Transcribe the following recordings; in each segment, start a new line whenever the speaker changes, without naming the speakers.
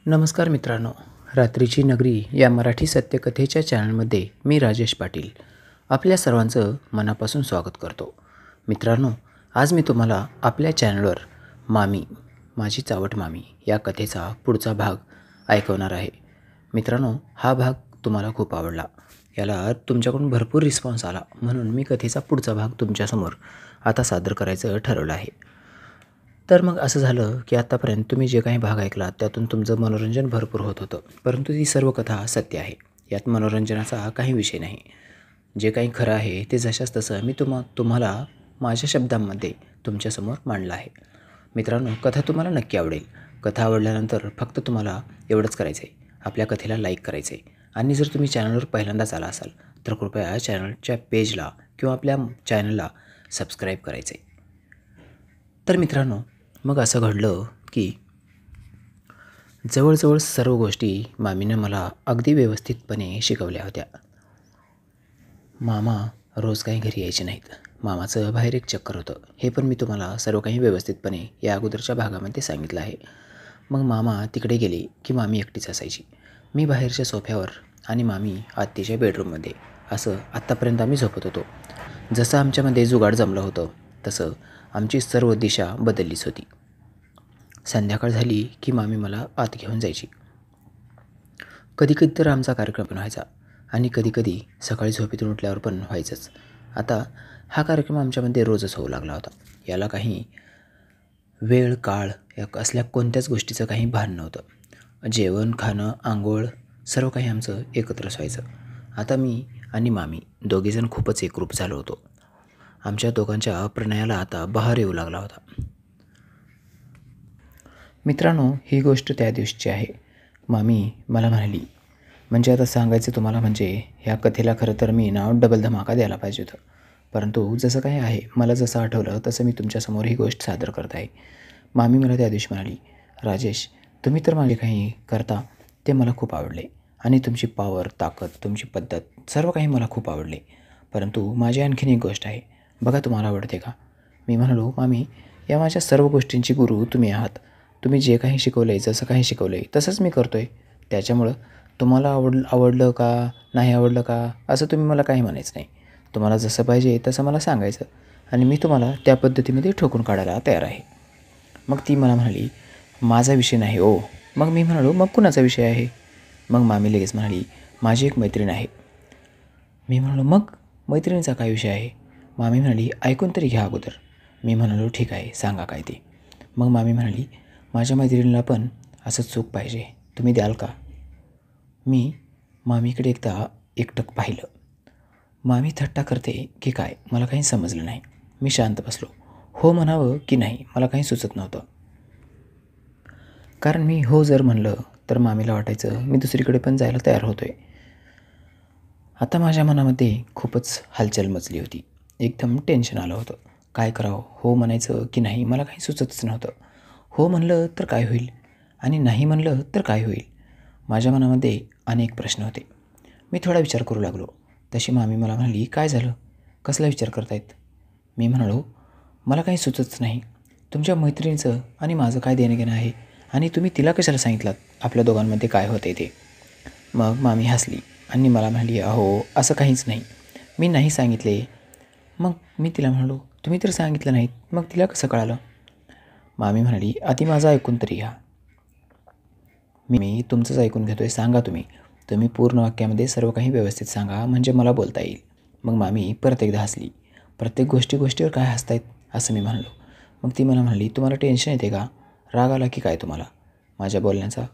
नमस्कार मित्रांनो, रात्रीची नगरी या मराठी सत्यकथेच्या चॅनलमध्ये मी राजेश पाटील आपल्या सर्वांचं मनापासून स्वागत करतो. मित्रांनो, आज मी तुम्हाला आपल्या चॅनलवर मामी, माझी चावट मामी या कथेचा पुढचा भाग ऐकवणार आहे. मित्रांनो, हा भाग तुम्हाला खूप आवडला. याला तुमच्याकडून भरपूर रिस्पॉन्स आला, म्हणून मी कथेचा पुढचा भाग तुमच्यासमोर आता सादर करायचं ठरवलं आहे. तर मग असं झालं की आत्तापर्यंत तुम्ही जे काही भाग ऐकला त्यातून तुमचं मनोरंजन भरपूर होत होतं, परंतु ती सर्व कथा सत्य आहे. यात मनोरंजनाचा काही विषय नाही. जे काही खरं आहे ते जशाच तसं मी तुम्हाला माझ्या शब्दांमध्ये तुमच्यासमोर मांडलं आहे. मित्रांनो, कथा तुम्हाला नक्की आवडेल. कथा आवडल्यानंतर फक्त तुम्हाला एवढंच करायचं आहे, आपल्या कथेला लाईक करायचं आहे. आणि जर तुम्ही चॅनलवर पहिल्यांदाच आला असाल तर कृपया चॅनलच्या पेजला किंवा आपल्या चॅनलला सबस्क्राईब करायचं आहे. तर मित्रांनो, मग असं घडलं की जवळजवळ सर्व गोष्टी मामीनं मला अगदी व्यवस्थितपणे शिकवल्या होत्या. मामा रोज काही घरी यायचे नाहीत. मामाचं बाहेर एक चक्कर होतं, हे पण मी तुम्हाला सर्व काही व्यवस्थितपणे या अगोदरच्या भागामध्ये सांगितलं आहे. मग मामा तिकडे गेले की मामी एकटीच असायची. मी बाहेरच्या सोफ्यावर आणि मामी आत्तीच्या बेडरूममध्ये, असं आत्तापर्यंत आम्ही झोपत होतो. जसं आमच्यामध्ये जुगाड जमलं होतं तसं आमची सर्व दिशा बदललीच होती. संध्याकाळ झाली की मामी मला आत घेऊन जायची. कधीकधी तर आमचा कार्यक्रम पण व्हायचा आणि कधीकधी सकाळी झोपेतून उठल्यावर पण व्हायचंच. आता हा कार्यक्रम आमच्यामध्ये रोजच होऊ लागला होता. याला काही वेळ काळ या असल्या कोणत्याच गोष्टीचं काही भान नव्हतं. जेवण, खाणं, आंघोळ सर्व काही आमचं एकत्रच व्हायचं. आता मी आणि मामी दोघेजण खूपच एकरूप झालो होतो. आमच्या दोघांच्या प्रणयाला आता बहार येऊ लागला होता. मित्रांनो, ही गोष्ट त्या दिवशीची आहे. मामी मला म्हणाली, म्हणजे आता सांगायचं तुम्हाला म्हणजे ह्या कथेला खरं तर मी नाव डबल धमाका द्यायला पाहिजे होतं, परंतु जसं काही आहे मला जसं आठवलं तसं मी तुमच्यासमोर ही गोष्ट सादर करत आहे. मामी मला त्या दिवशी म्हणाली, राजेश, तुम्ही तर माझे काही करता ते मला खूप आवडले आणि तुमची पॉवर, ताकद, तुमची पद्धत सर्व काही मला खूप आवडले, परंतु माझी आणखीन एक गोष्ट आहे, बघा तुम्हाला आवडते का? मी म्हणालो, मामी, या माझ्या सर्व गोष्टींची गुरु तुम्ही आहात. तुम्ही जे काही शिकवलं आहे, जसं काही शिकवलं आहे तसंच मी करतो आहे. त्याच्यामुळं तुम्हाला आवडलं का नाही आवडलं का असं तुम्ही मला काही म्हणायचं नाही. तुम्हाला जसं पाहिजे तसं मला सांगायचं आणि मी तुम्हाला त्या पद्धतीमध्ये ठोकून काढायला तयार आहे. मग ती मला म्हणाली, माझा विषय नाही ओ. मग मी म्हणालो, मग कुणाचा विषय आहे? मग मामी लगेच म्हणाली, माझी एक मैत्रीण आहे. मी म्हणालो, मग मैत्रिणीचा काय विषय आहे? मामी म्हणाली, ऐकून तरी घ्या अगोदर. मी म्हणालो, ठीक आहे, सांगा काय ते. मग मामी म्हणाली, माझ्या मैत्रिणीला पण असं चूक पाहिजे, तुम्ही द्याल का? मी मामीकडे एकदा एकटक पाहिलं. मामी थट्टा करते की काय मला काही समजलं नाही. मी शांत बसलो. हो म्हणावं की नाही मला काही सुचत नव्हतं, कारण मी हो जर म्हणलं तर मामीला वाटायचं मी दुसरीकडे पण जायला तयार होतो आहे. आता माझ्या मनामध्ये खूपच हालचाल मचली होती. एकदम टेन्शन आलं होतं. काय करावं, हो म्हणायचं की नाही मला काही सुचतच नव्हतं. हो म्हणलं तर काय होईल आणि नाही म्हणलं तर काय होईल? माझ्या मनामध्ये अनेक प्रश्न होते. मी थोडा विचार करू लागलो. तशी मामी मला म्हणाली, काय झालं, कसला विचार करतायत? मी म्हणालो, मला काही सुचतच नाही. तुमच्या मैत्रिणीचं आणि माझं काय देणं घेणं आहे आणि तुम्ही तिला कशाला सांगितलात आपल्या दोघांमध्ये काय होते ते? मग मामी हसली आणि मला म्हणाली, अहो असं काहीच नाही, मी नाही सांगितले. मग मी तिला म्हणालो, तुम्ही तर सांगितलं नाहीत, मग तिला कसं कळालं? मामी म्हणाली, आधी माझं ऐकून तरी घ्या. मी तुमचंच ऐकून घेतो आहे, सांगा तुम्ही पूर्ण वाक्यामध्ये सर्व काही व्यवस्थित सांगा म्हणजे मला बोलता येईल. मग मामी परत एकदा हसली. प्रत्येक गोष्टीवर काय हसतायत असं मी म्हणालो. मग ती मला म्हणाली, तुम्हाला टेन्शन येते का, राग आला की काय तुम्हाला माझ्या बोलण्याचा?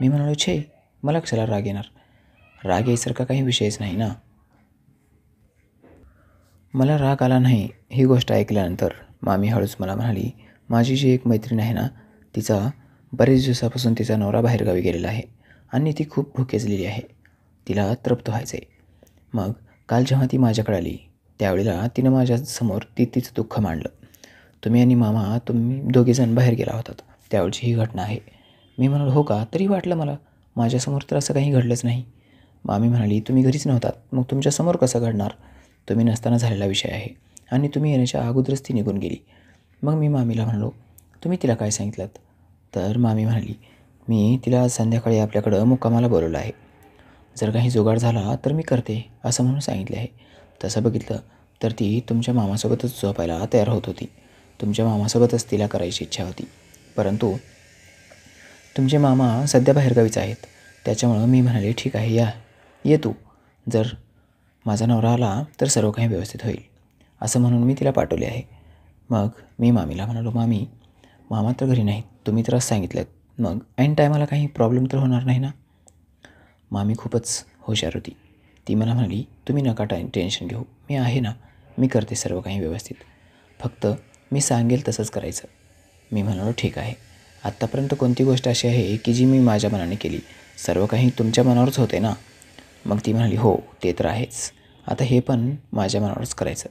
मी म्हणालो, छे, मला कशाला राग येणार, राग यायसारखा काही विषयच नाही ना. मला राग आला नाही. ही गोष्ट ऐकल्यानंतर मामी हळूच मला म्हणाली, माझी जी एक मैत्रीण आहे ना, तिचा बरेच दिवसापासून तिचा नवरा बाहेरगावी गेलेला आहे आणि ती खूप भुकेजलेली आहे. तिला तृप्त व्हायचं आहे. मग काल जेव्हा ती माझ्याकडे आली त्यावेळेला तिनं माझ्यासमोर तिचं दुःख मांडलं. तुम्ही आणि मामा तुम्ही दोघेजण बाहेर गेला होतात त्यावेळची ही घटना आहे. मी म्हणालो, हो का? तरी वाटलं मला, माझ्यासमोर तर असं काही घडलंच नाही. मामी म्हणाली, तुम्ही घरीच नव्हतात, मग तुमच्यासमोर कसं घडणार? तुम्ही नसताना झालेला विषय आहे आणि तुम्ही येण्याच्या अगोदरच ती निघून गेली. मग मी मामीला म्हणालो, तुम्ही तिला काय सांगितलं? तर मामी म्हणाली, मी तिला आज संध्याकाळी आपल्याकडं मुक्कामाला बोलवलं आहे. जर काही जुगाड झाला तर मी करते असं म्हणून सांगितले आहे. तसं बघितलं तर ती तुमच्या मामासोबतच झोपायला तयार होत होती. तुमच्या मामासोबतच तिला करायची इच्छा होती. परंतु तुमचे मामा सध्या बाहेरगावीच आहेत. त्याच्यामुळं मी म्हणाले ठीक आहे ये तू. जर माझा नवरा आला तर सर्व काही व्यवस्थित होईल असं म्हणून मी तिला पाठवले आहे. मग मी मामीला म्हणालो मामी मामा तर घरी नाहीत, तुम्ही तर असं सांगितलं, मग ऐन टायमाला काही प्रॉब्लेम तर होणार नाही ना. मामी खूपच हुशार होती. ती मला म्हणाली तुम्ही नका टेन्शन घेऊ, मी आहे ना, मी करते सर्व काही व्यवस्थित, फक्त मी सांगेल तसंच करायचं. मी म्हणालो ठीक आहे. आत्तापर्यंत कोणती गोष्ट अशी आहे की जी मी माझ्या मनाने केली, सर्व काही तुमच्या मनावरच होते ना. मग ती म्हणाली हो ते तर आहेच, आता हे पण माझ्या मनावरच करायचं,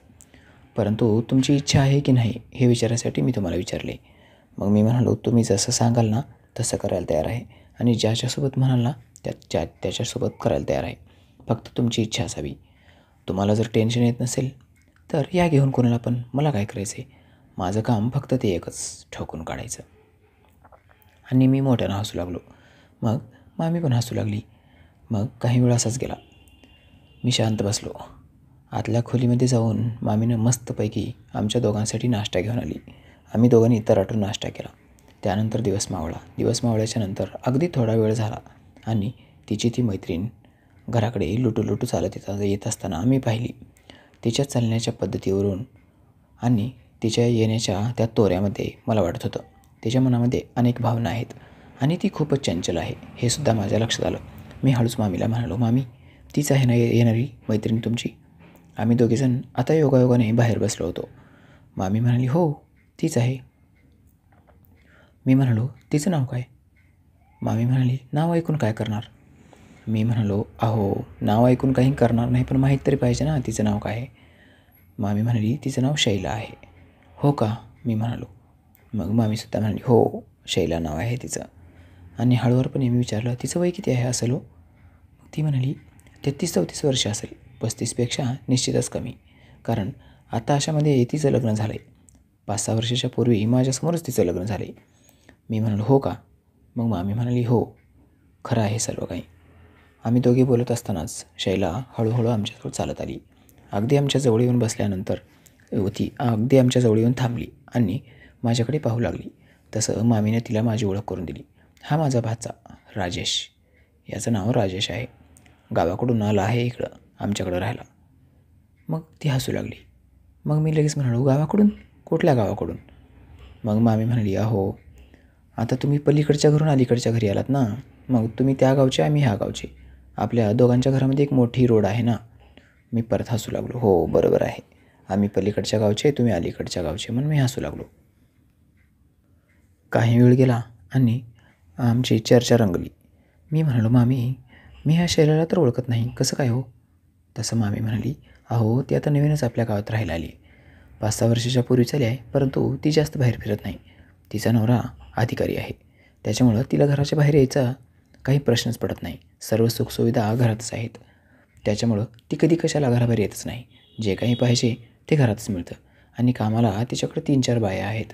परंतु तुमची इच्छा आहे की नाही हे विचारायसाठी मी तुम्हाला विचारले. मग मी म्हणालो तुम्ही जसं सांगाल ना तसं करायला तयार आहे आणि ज्याच्यासोबत म्हणाल ना त्याच्यासोबत करायला तयार आहे, फक्त तुमची इच्छा असावी. तुम्हाला जर टेन्शन येत नसेल तर या घेऊन कोणाला पण, मला काय करायचं आहे, माझं काम फक्त ते एकच ठोकून काढायचं. आणि मी मोठ्यानं हसू लागलो. मग मामी पण हसू लागली. मग काही वेळ असाच गेला. मी शांत बसलो. आतल्या खोलीमध्ये जाऊन मामीनं मस्तपैकी आमच्या दोघांसाठी नाश्ता घेऊन आली. आम्ही दोघांनी तराटून नाश्ता केला. त्यानंतर दिवस मावळा. दिवस मावळ्याच्या नंतर अगदी थोडा वेळ झाला आणि तिची ती मैत्रीण घराकडे लुटू चालत येत असताना आम्ही पाहिली. तिच्या चालण्याच्या पद्धतीवरून आणि तिच्या येण्याच्या त्या तोऱ्यामध्ये मला वाटत होतं तिच्या मनामध्ये अनेक भावना आहेत आणि ती खूपच चंचल आहे, हे सुद्धा माझ्या लक्षात आलं. मी हळूच मामीला म्हणालो मामी तीच आहे ना येणारी मैत्रीण तुमची. आम्ही दोघेजण आता योगायोगाने बाहेर बसलो होतो. मामी म्हणाली हो तीच आहे. मी म्हणालो तिचं नाव काय. मामी म्हणाली नाव ऐकून काय करणार. मी म्हणालो अहो नाव ऐकून काही करणार नाही, पण माहीत तरी पाहिजे ना तिचं नाव काय आहे. मामी म्हणाली तिचं नाव शैला आहे. हो का, मी म्हणालो. मग मामीसुद्धा म्हणाली हो शैला नाव आहे तिचं. आणि हळूवारपणे मी विचारलं तिचं वय किती आहे असेल हो. ती म्हणाली 33-34 वर्ष असेल, 35पेक्षा निश्चितच कमी, कारण आता अशामध्ये तिचं लग्न झालं आहे. 5-6 वर्षाच्या पूर्वी माझ्यासमोरच तिचं लग्न झालं आहे. मी म्हणालो हो का. मग मामी म्हणाली हो खरं आहे सर्व काही. आम्ही दोघे बोलत असतानाच शैला हळूहळू आमच्याजवळ चालत आली. अगदी आमच्या जवळ येऊन बसल्यानंतर ती अगदी आमच्या जवळ येऊन थांबली आणि माझ्याकडे पाहू लागली. तसं मामीने तिला माझी ओळख करून दिली. हा माझा भाचा राजेश, याचं नाव राजेश आहे, गावाकडून आला आहे इकडं आमच्याकडं राहायला. मग ती हसू लागली. मग मी लगेच म्हणालो गावाकडून, कुठल्या गावाकडून. मग मामी म्हणाली अहो आता तुम्ही पलीकडच्या घरून अलीकडच्या घरी आलात ना, मग तुम्ही त्या गावचे आम्ही ह्या गावचे, आपल्या दोघांच्या घरामध्ये एक मोठी रोड आहे ना. मी परत हसू लागलो. हो बरोबर आहे, आम्ही पलीकडच्या गावचे तुम्ही अलीकडच्या गावचे, म्हणून मी हसू लागलो. काही वेळ गेला आणि आमची चर्चा रंगली. मी म्हणालो मामी मी ह्या शैलाला तर ओळखत नाही, कसं काय हो. तसं मामी म्हणाली अहो ती आता नवीनच आपल्या गावात राहायला आली, 5-6 वर्षाच्या पूर्वीच आली आहे, परंतु ती जास्त बाहेर फिरत नाही. तिचा नवरा अधिकारी आहे, त्याच्यामुळं तिला घराच्या बाहेर यायचा काही प्रश्नच पडत नाही. सर्व सुखसुविधा घरातच आहेत, त्याच्यामुळं ती कधी कशाला घराबाहेर येतच नाही. जे काही पाहिजे ते घरातच मिळतं आणि कामाला तिच्याकडे 3-4 बाया आहेत.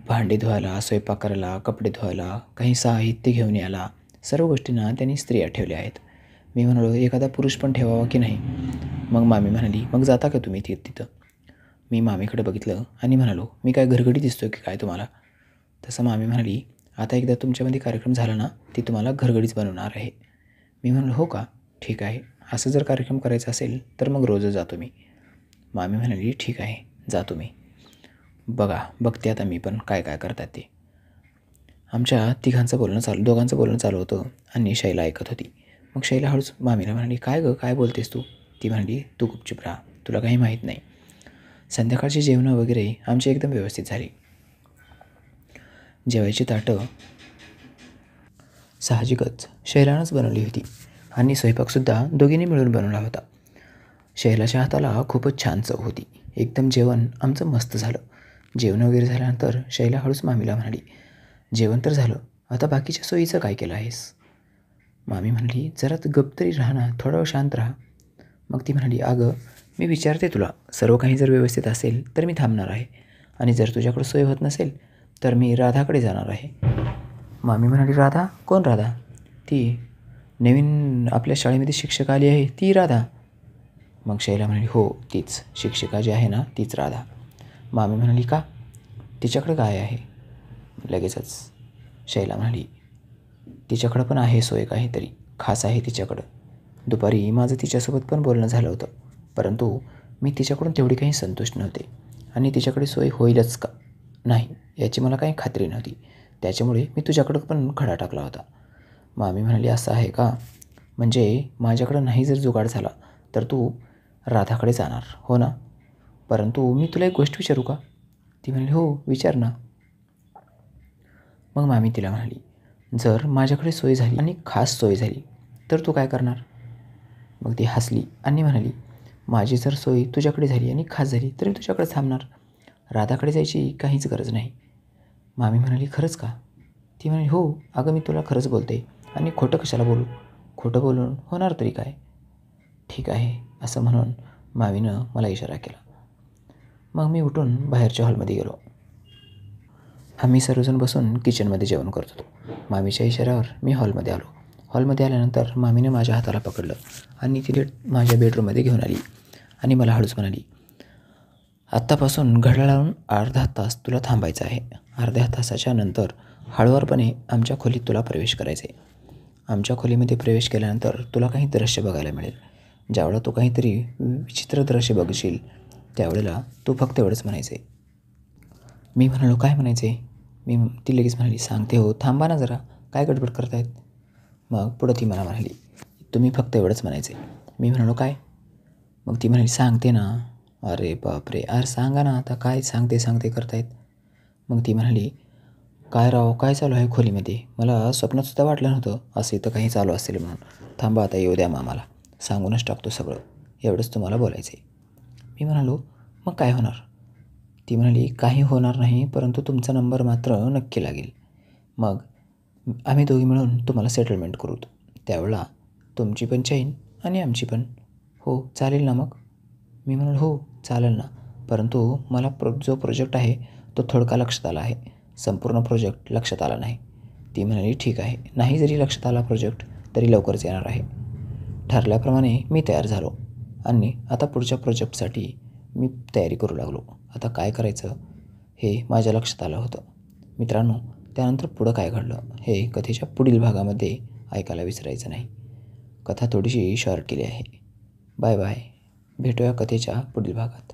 भांडी धुवायला, स्वयंपाक करायला, कपडे धुवायला, काही साहित्य घेऊन यायला, सर्व गोष्टींना त्यांनी स्त्रिया ठेवल्या आहेत. मी म्हणालो एखादा पुरुष पण ठेवावा की नाही. मग मामी म्हणाली मग जाता का तुम्ही तिथं. मी मामीकडे बघितलं आणि म्हणालो मी काय घरगडी दिसतो की काय तुम्हाला. तसं मामी म्हणाली आता एकदा तुमच्यामध्ये कार्यक्रम झाला ना ती तुम्हाला घरगडीच बनवणार आहे. मी म्हणालो हो का, ठीक आहे, असं जर कार्यक्रम करायचा असेल तर मग रोजच जातो मी. मामी म्हणाली ठीक आहे जातो मी, बघते आता मी पण काय काय करतात ते. आमच्या दोघांचं बोलणं चालू होतं आणि शैला ऐकत होती. मग शैला हळूच मामीला म्हणाली काय गं काय बोलतेस तू. ती म्हणाली तू गुपचूप राहा, तुला काही माहीत नाही. संध्याकाळची जेवणं वगैरे आमची एकदम व्यवस्थित झाली. जेवायची ताटं साहजिकच शैलानंच बनवली होती आणि स्वयंपाकसुद्धा दोघींनी मिळून बनवला होता. शैलाच्या हाताला खूपच छान चव होती. एकदम जेवण आमचं मस्त झालं. जेवण वगैरे झाल्यानंतर शैला हळूच मामीला म्हणाली जेवण तर झालं, आता बाकीच्या सोयीचं काय केलं आहेस. मामी म्हणाली जरा गप तरी राहा ना, थोडा वेळ शांत राहा. मग ती म्हणाली अगं मी विचारते तुला, सर्व काही जर व्यवस्थित असेल तर मी थांबणार आहे आणि जर तुझ्याकडं सोय होत नसेल तर मी राधाकडे जाणार आहे. मामी म्हणाली, राधा? कोण राधा? ती नवीन आपल्या शाळेमध्ये शिक्षक आली आहे ती राधा. मग शैला म्हणाली, हो तीच शिक्षिका जी आहे ना तीच राधा. मामी म्हणाली, का? तिच्याकडे काय आहे? लगेचच शैला म्हणाली, तिच्याकडं पण आहे सोय काहीतरी खास आहे तिच्याकडं. दुपारी माझं तिच्यासोबत पण बोलणं झालं होतं, परंतु मी तिच्याकडून तेवढी काही संतुष्ट नव्हते आणि तिच्याकडे सोय होईलच का नाही याची मला काही खात्री नव्हती. त्याच्यामुळे मी तुझ्याकडं पण खडा टाकला होता. मामी म्हणाली, असं आहे का? म्हणजे माझ्याकडं नाही जर जुगाड झाला तर तू राधाकडे जाणार हो ना? परंतु मी तुला एक गोष्ट विचारू का? ती म्हणाली, हो विचार ना. मग मामी तिला म्हणाली, जर माझ्याकडे सोय झाली आणि खास सोय झाली तर तू काय करणार? मग ती हसली आणि म्हणाली, माझी जर सोय तुझ्याकडे झाली आणि खास झाली तरी तुझ्याकडे थांबणार. राधाकडे जायची काहीच गरज नाही. मामी म्हणाली, खरंच का? ती म्हणाली, हो अगं मी तुला खरंच बोलते आणि खोटं कशाला बोलू? खोटं बोलून होणार तरी काय? ठीक आहे असं म्हणून मामीनं मला इशारा केला. मग मी उठून बाहेरच्या हॉलमध्ये गेलो. आम्ही सर्वजण बसून किचनमध्ये जेवण करत होतो. मामीच्या इशाऱ्यावर मी हॉलमध्ये आलो. हॉलमध्ये आल्यानंतर मामीने माझ्या हाताला पकडलं आणि ती माझ्या बेडरूममध्ये घेऊन आली आणि मला हळूच म्हणाली, आत्तापासून घड्याळ लावून अर्धा तास तुला थांबायचं आहे. अर्ध्या तासाच्या नंतर हळुवारपणे आमच्या खोलीत तुला प्रवेश करायचा आहे. आमच्या खोलीमध्ये प्रवेश केल्यानंतर तुला काही दृश्य बघायला मिळेल. ज्यावेळेला तू काहीतरी विचित्र दृश्य बघशील त्यावेळेला तू फक्त एवढंच म्हणायचं आहे. मी म्हणालो, काय म्हणायचं आहे? ती लगेच म्हणाली, सांगते हो थांबा ना जरा, काय गडबड करतायत? मग पुढं ती मला म्हणाली, तुम्ही फक्त एवढंच म्हणायचं आहे. मी म्हणालो, काय? मग ती म्हणाली, सांगते ना. अरे बापरे, अरे सांगा ना आता, काय सांगते करतायत? मग ती म्हणाली, काय राव काय चालू आहे खोलीमध्ये? मला स्वप्नातसुद्धा वाटलं नव्हतं असं इथं काही चालू असेल म्हणून. थांबा आता येऊ द्या मामाला, सांगूनच टाकतो सगळं, एवढंच तुम्हाला बोलायचं आहे. मी म्हणालो, मग काय होणार? ती म्हणाली, काही होणार नाही, परंतु तुमचा नंबर मात्र नक्की लागेल. मग आम्ही दोघी मिळून तुम्हाला सेटलमेंट करू. त्यावेळेला तुमची पण चैन आणि आमची पण. हो चालेल ना मग? मी म्हणालो, हो चालेल ना, परंतु मला जो प्रोजेक्ट आहे तो थोडका लक्षात आला आहे, संपूर्ण प्रोजेक्ट लक्षात आला नाही. ती म्हणाली, ठीक आहे, नाही जरी लक्षात आला प्रोजेक्ट तरी लवकरच येणार आहे. ठरल्याप्रमाणे मी तयार झालो आणि आता पुढच्या प्रोजेक्टसाठी मी तयारी करू लागलो. आता काय करायचं हे माझ्या लक्षात आलं होतं. मित्रांनो, त्यानंतर पुढं काय घडलं हे कथेच्या पुढील भागामध्ये ऐकायला विसरायचं नाही. कथा थोडीशी शॉर्ट केली आहे. बाय बाय, भेटूया कथेच्या पुढील भागात.